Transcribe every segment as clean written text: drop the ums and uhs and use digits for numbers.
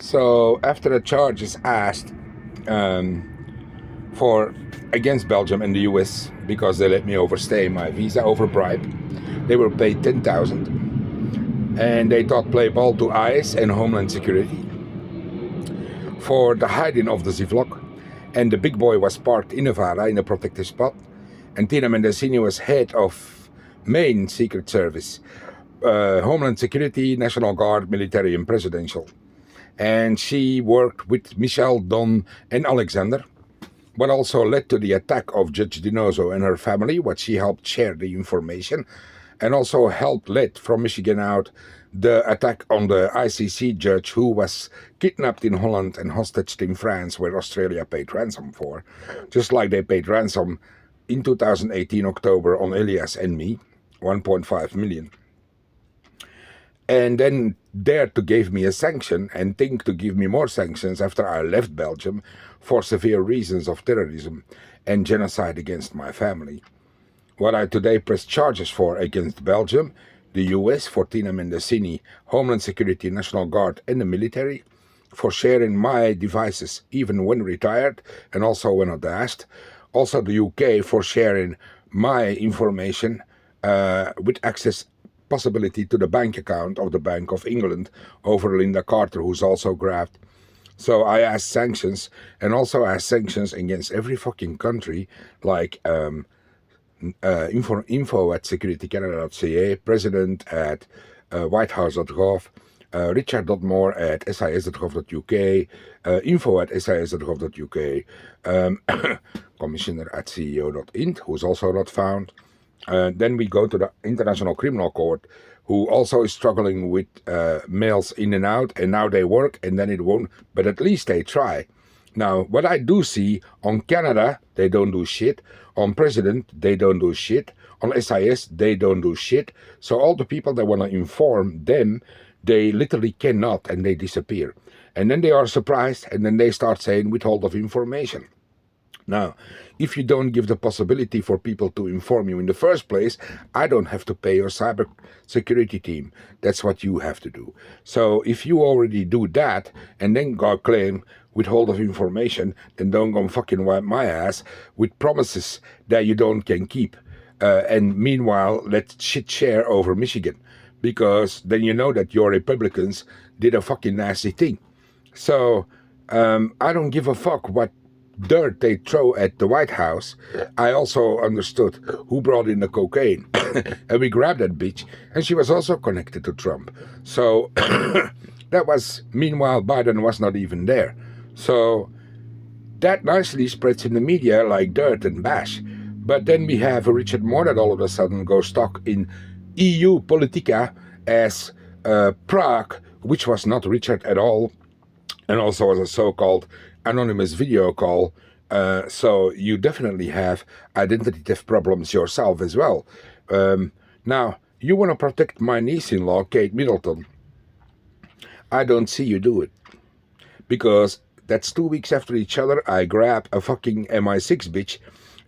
So after the charge is asked um, for against Belgium and the US because they let me overstay my visa over bribe, they were paid 10,000, and they thought play ball to ICE and Homeland Security for the hiding of the Zivlok, and the big boy was parked in Nevada in a protected spot, and Tina Mendesini was head of main Secret Service, Homeland Security, National Guard, military, and presidential. And she worked with Michel, Don, and Alexander, what also led to the attack of Judge Dinozo and her family, what she helped share the information, and also helped lead from Michigan out the attack on the ICC judge who was kidnapped in Holland and hostaged in France, where Australia paid ransom for, just like they paid ransom in 2018 October on Elias and me, 1.5 million. And then dared to give me a sanction and think to give me more sanctions after I left Belgium for severe reasons of terrorism and genocide against my family. What I today press charges for against Belgium, the US for Tina Mendesini, Homeland Security, National Guard, and the military for sharing my devices even when retired and also when not asked. Also the UK for sharing my information with access possibility to the bank account of the Bank of England over Linda Carter, who's also grabbed. So I asked sanctions, and also asked sanctions against every fucking country, like info at securitycanada.ca, president at whitehouse.gov, richard.moore at sis.gov.uk, info at sis.gov.uk, commissioner at ceo.int, who's also not found. Then we go to the International Criminal Court, who also is struggling with mails in and out, and now they work, and then it won't, but at least they try. Now, what I do see on Canada, they don't do shit. On President, they don't do shit. On SIS, they don't do shit. So all the people that want to inform them, they literally cannot, and they disappear. And then they are surprised, and then they start saying withhold of information. Now, if you don't give the possibility for people to inform you in the first place, I don't have to pay your cyber security team. That's what you have to do. So if you already do that and then go claim withhold of information, then don't go fucking wipe my ass with promises that you don't can keep. And meanwhile, let shit share over Michigan, because then you know that your Republicans did a fucking nasty thing. So I don't give a fuck what dirt they throw at the White House. I also understood who brought in the cocaine. And we grabbed that bitch, and she was also connected to Trump. So that was, meanwhile, Biden was not even there. So that nicely spreads in the media like dirt and bash. But then we have a Richard Moore that all of a sudden goes stock in EU Politica as Prague, which was not Richard at all, and also as a so-called anonymous video call. So you definitely have identity theft problems yourself as well. Now, you want to protect my niece-in-law, Kate Middleton. I don't see you do it. Because that's 2 weeks after each other, I grab a fucking MI6 bitch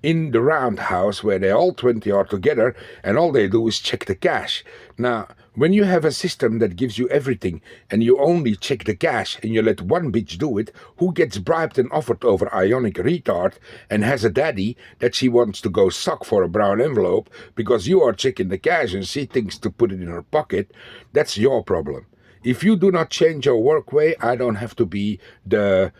in the roundhouse where they all 20 are together, and all they do is check the cash. Now, when you have a system that gives you everything and you only check the cash and you let one bitch do it, who gets bribed and offered over Ionic retard and has a daddy that she wants to go suck for a brown envelope because you are checking the cash and she thinks to put it in her pocket, that's your problem. If you do not change your work way, I don't have to be the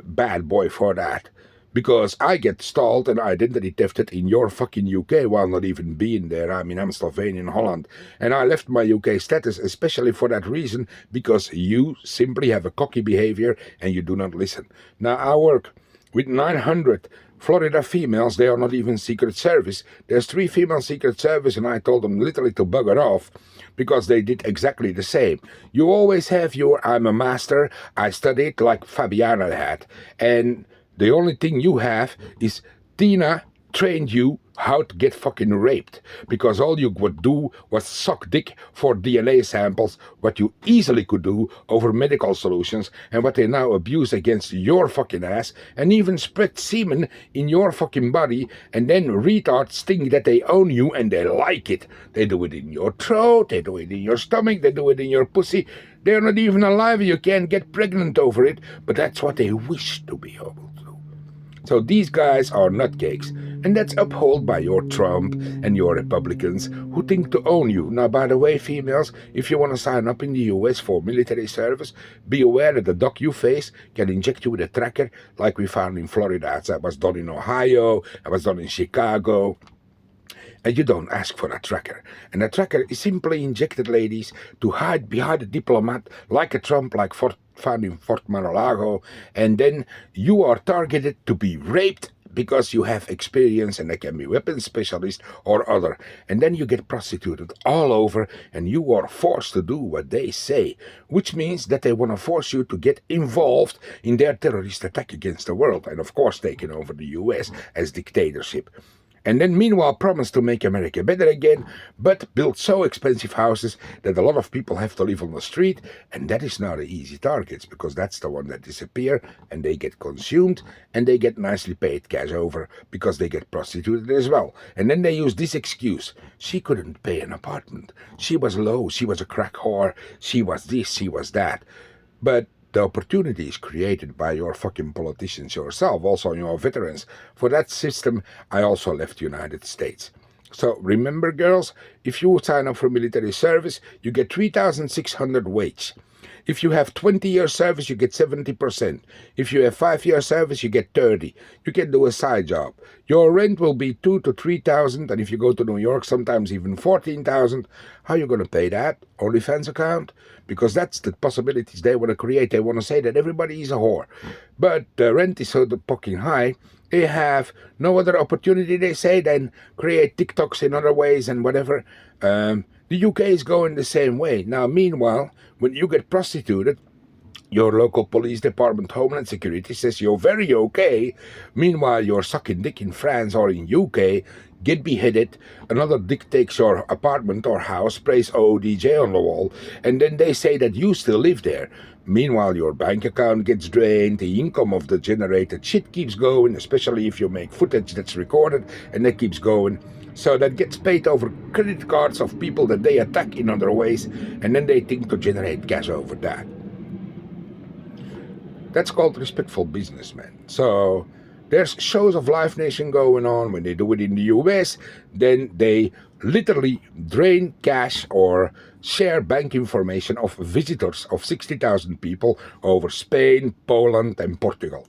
bad boy for that. Because I get stalled and identity thefted in your fucking UK while not even being there. I'm in Amstelveen in Holland. And I left my UK status especially for that reason, because you simply have a cocky behavior and you do not listen. Now, I work with 900 Florida females. They are not even Secret Service. There's 3 female Secret Service, and I told them literally to bugger off because they did exactly the same. You always have your, I'm a master, I studied like Fabiana had. And the only thing you have is Tina trained you how to get fucking raped, because all you would do was suck dick for DNA samples, what you easily could do over medical solutions, and what they now abuse against your fucking ass, and even spread semen in your fucking body, and then retards think that they own you and they like it. They do it in your throat, they do it in your stomach, they do it in your pussy. They're not even alive, you can't get pregnant over it, but that's what they wish to be able to. So these guys are nutcakes, and that's upheld by your Trump and your Republicans who think to own you. Now, by the way, females, if you want to sign up in the US for military service, be aware that the doc you face can inject you with a tracker like we found in Florida. That was done in Ohio, that was done in Chicago. And you don't ask for a tracker. And a tracker is simply injected, ladies, to hide behind a diplomat like a Trump, like found in Fort Mar-a-Lago. And then you are targeted to be raped because you have experience, and they can be weapons specialist or other. And then you get prostituted all over, and you are forced to do what they say, which means that they want to force you to get involved in their terrorist attack against the world, and of course taking over the US as dictatorship. And then meanwhile promise to make America better again, but build so expensive houses that a lot of people have to live on the street, and that is not the easy targets, because that's the one that disappear, and they get consumed, and they get nicely paid cash over, because they get prostituted as well. And then they use this excuse: she couldn't pay an apartment, she was low, she was a crack whore, she was this, she was that. But the opportunity is created by your fucking politicians yourself, also your veterans. For that system, I also left the United States. So remember, girls, if you sign up for military service, you get 3,600 wage. If you have 20-year service, you get 70%. If you have 5-year service, you get 30. You can do a side job. Your rent will be 2,000 to 3,000, and if you go to New York, sometimes even 14,000. How are you going to pay that? OnlyFans account? Because that's the possibilities they want to create. They want to say that everybody is a whore. But the rent is so fucking high, they have no other opportunity, they say, than create TikToks in other ways and whatever. The UK is going the same way. Now, meanwhile, when you get prostituted, your local police department, Homeland Security, says you're very okay. Meanwhile, you're sucking dick in France or in UK, get beheaded, another dick takes your apartment or house, sprays OODJ on the wall, and then they say that you still live there. Meanwhile, your bank account gets drained, the income of the generated shit keeps going, especially if you make footage that's recorded, and that keeps going. So that gets paid over credit cards of people that they attack in other ways, and then they think to generate cash over that. That's called respectful businessmen. So there's shows of Live Nation going on. When they do it in the US, then they literally drain cash or share bank information of visitors of 60,000 people over Spain, Poland, and Portugal.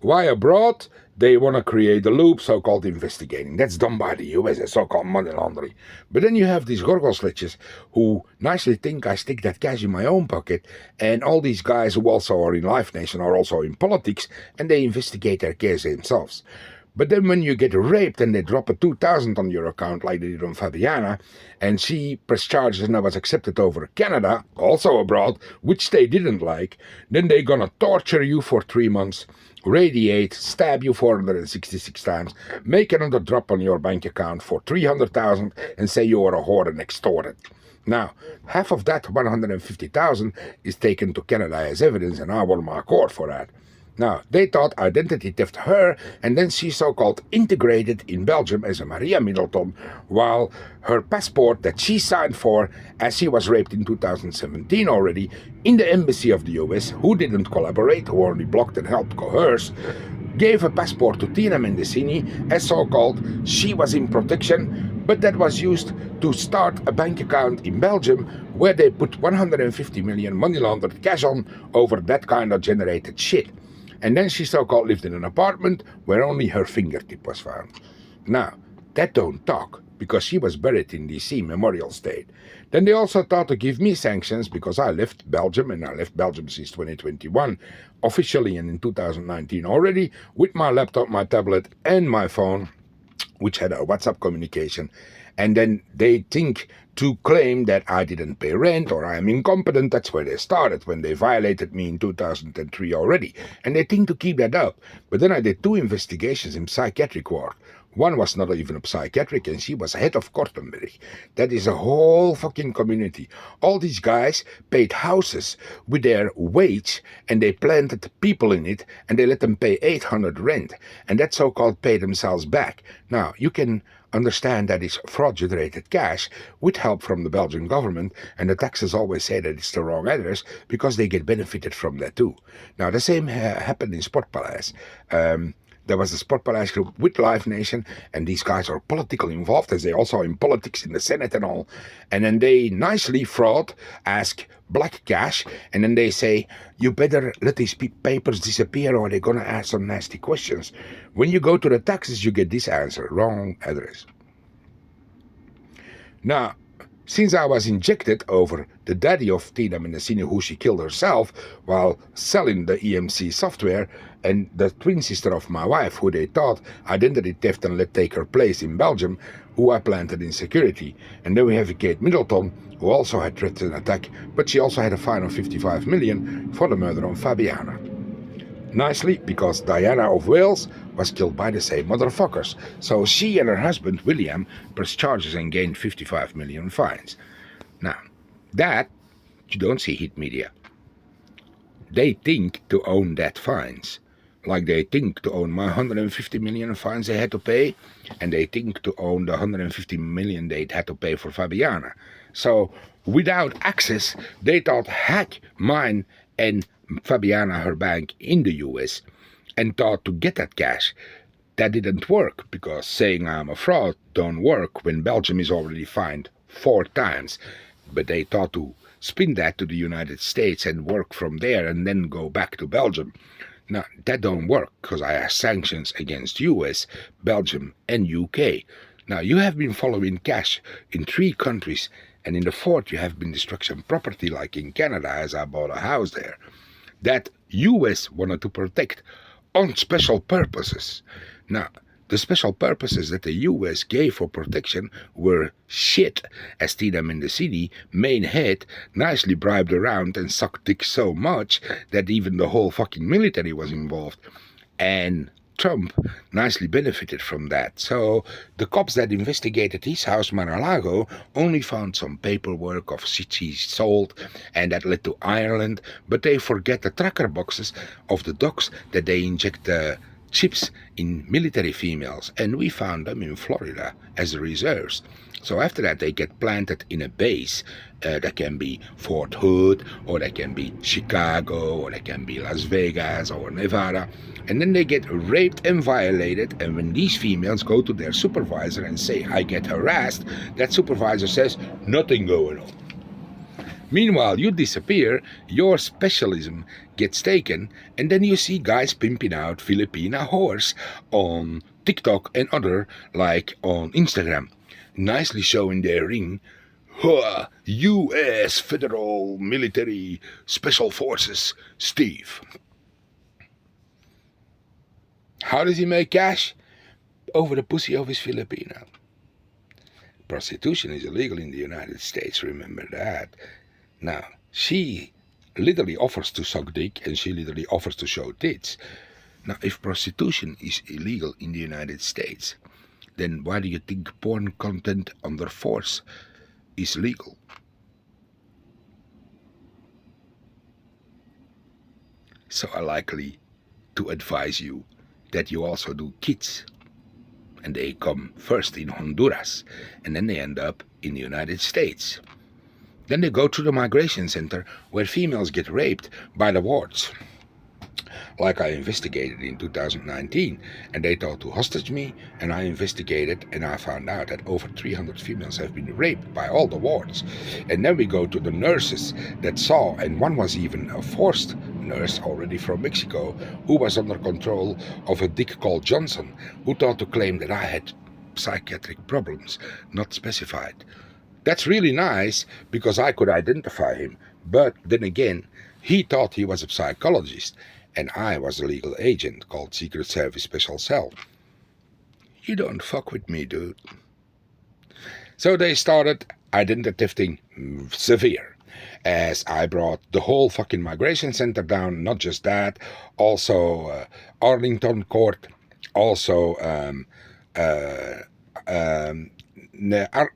Why abroad? They want to create a loop, so-called investigating. That's done by the US, a so-called money laundering. But then you have these gorgosliches who nicely think I stick that cash in my own pocket, and all these guys who also are in Live Nation are also in politics, and they investigate their case themselves. But then when you get raped and they drop a 2,000 on your account like they did on Fabiana, and she pressed charges and was accepted over Canada, also abroad, which they didn't like, then they're gonna torture you for 3 months, radiate, stab you 466 times, make another drop on your bank account for 300,000 and say you are a whore and extorted. Now, half of that 150,000 is taken to Canada as evidence, and I won my court for that. Now, they thought identity theft her, and then she so-called integrated in Belgium as a Maria Middleton, while her passport that she signed for, as she was raped in 2017 already, in the embassy of the US, who didn't collaborate, who only blocked and helped coerce, gave a passport to Tina Mendicini, as so-called she was in protection, but that was used to start a bank account in Belgium where they put 150 million money laundered cash on over that kind of generated shit. And then she so-called lived in an apartment where only her fingertip was found. Now, that don't talk, because she was buried in DC, Memorial State. Then they also thought to give me sanctions because I left Belgium, and I left Belgium since 2021, officially and in 2019 already, with my laptop, my tablet, and my phone, which had a WhatsApp communication. And then they think to claim that I didn't pay rent or I am incompetent. That's where they started, when they violated me in 2003 already. And they think to keep that up. But then I did 2 investigations in psychiatric ward. One was not even a psychiatric, and she was head of Kortenberg. That is a whole fucking community. All these guys paid houses with their wage, and they planted people in it, and they let them pay 800 rent, and that so-called pay themselves back. Now, you can understand that it's fraud-generated cash with help from the Belgian government, and the taxes always say that it's the wrong address because they get benefited from that too. Now, the same happened in Sportpaleis. There was the Sportpaleis group with Live Nation, and these guys are politically involved, as they also in politics in the Senate and all. And then they nicely fraud, ask black cash, and then they say, you better let these papers disappear or they're gonna ask some nasty questions. When you go to the taxes, you get this answer, wrong address. Now, since I was injected over the daddy of Tina Mendesini, who she killed herself while selling the EMC software, and the twin sister of my wife, who they thought identity theft and let take her place in Belgium, who I planted in security. And then we have Kate Middleton, who also had threatened an attack, but she also had a fine of 55 million for the murder of Fabiana. Nicely, because Diana of Wales was killed by the same motherfuckers. So she and her husband, William, pressed charges and gained 55 million fines. Now, that you don't see hit media. They think to own that fines. Like they think to own my 150 million fines they had to pay, and they think to own the 150 million they had to pay for Fabiana. So, without access, they thought hack mine and Fabiana, her bank in the US, and thought to get that cash. That didn't work, because saying I'm a fraud don't work when Belgium is already fined 4 times. But they thought to spin that to the United States and work from there and then go back to Belgium. Now, that don't work, because I have sanctions against US, Belgium, and UK. Now, you have been following cash in 3 countries, and in the 4th you have been destruction property, like in Canada, as I bought a house there, that US wanted to protect on special purposes. Now, the special purposes that the US gave for protection were shit, as Tina Mendesini, main head, nicely bribed around and sucked dick so much that even the whole fucking military was involved. And Trump nicely benefited from that. So the cops that investigated his house, Mar-a-Lago, only found some paperwork of shit he sold, and that led to Ireland, but they forget the tracker boxes of the dogs that they inject the chips in military females, and we found them in Florida as reserves. So after that they get planted in a base. That can be Fort Hood, or that can be Chicago, or that can be Las Vegas or Nevada. And then they get raped and violated, and when these females go to their supervisor and say, I get harassed, that supervisor says, nothing going on. Meanwhile, you disappear, your specialism gets taken, and then you see guys pimping out Filipina whores on TikTok and other, like on Instagram, nicely showing their ring. U.S. Federal Military Special Forces, Steve. How does he make cash? Over the pussy of his Filipino. Prostitution is illegal in the United States, remember that. Now, she literally offers to suck dick, and she literally offers to show tits. Now, if prostitution is illegal in the United States, then why do you think porn content under force is legal? So I likely to advise you that you also do kids. And they come first in Honduras, and then they end up in the United States. Then they go to the migration center where females get raped by the wards. Like I investigated in 2019, and they thought to hostage me, and I investigated, and I found out that over 300 females have been raped by all the wards. And then we go to the nurses that saw, and one was even a forced nurse already from Mexico, who was under control of a dick called Johnson, who thought to claim that I had psychiatric problems, not specified. That's really nice, because I could identify him, but then again, he thought he was a psychologist, and I was a legal agent called Secret Service Special Cell. You don't fuck with me, dude. So they started identity thefting severe, as I brought the whole fucking migration center down. Not just that, also Arlington Court, also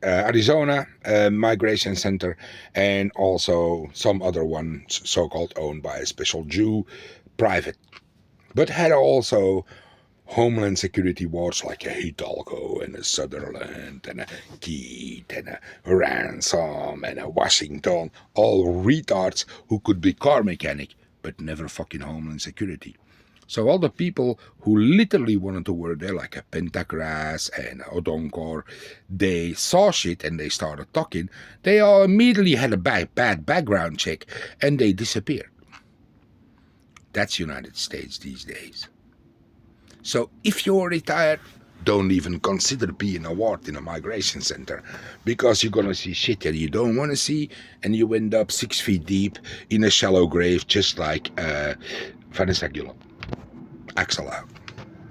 Arizona migration center, and also some other ones so-called owned by a special Jew, private, but had also Homeland Security wards like a Hidalgo and a Sutherland and a Keith and a Ransom and a Washington, all retards who could be car mechanic but never fucking Homeland Security. So all the people who literally wanted to work there, like a Pentagras and Odonkor, they saw shit and they started talking. They all immediately had a bad background check and they disappeared. That's United States these days. So if you're retired, don't even consider being a ward in a migration center, because you're gonna see shit that you don't want to see, and you end up 6 feet deep in a shallow grave, just like Vanessa Gillum, Axel out,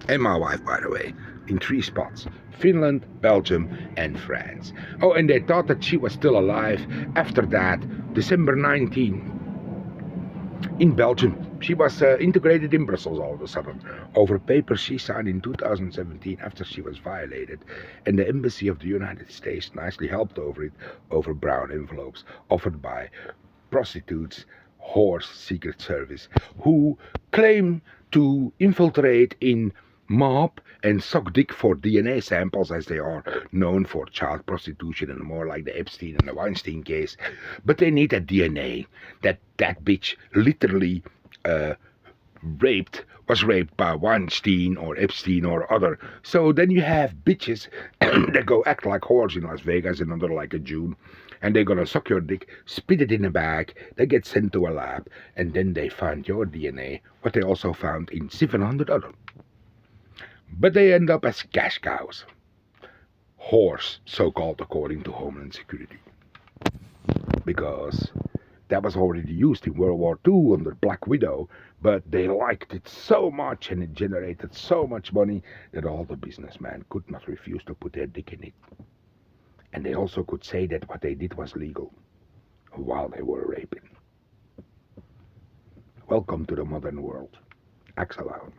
and my wife, by the way, in 3 spots: Finland, Belgium, and France. Oh, and they thought that she was still alive after that, December 19. In Belgium. She was integrated in Brussels all of a sudden over papers she signed in 2017 after she was violated, and the Embassy of the United States nicely helped over it over brown envelopes offered by prostitutes, whores, Secret Service, who claim to infiltrate in mob and suck dick for DNA samples, as they are known for child prostitution and more like the Epstein and the Weinstein case. But they need a DNA that bitch literally was raped by Weinstein or Epstein or other. So then you have bitches that go act like whores in Las Vegas and under like a June, and they're gonna suck your dick, spit it in a bag, they get sent to a lab, and then they find your DNA, what they also found in 700 other. But they end up as cash cows. Whores, so-called, according to Homeland Security. Because that was already used in World War II under Black Widow, but they liked it so much and it generated so much money that all the businessmen could not refuse to put their dick in it. And they also could say that what they did was legal while they were raping. Welcome to the modern world. Axel out.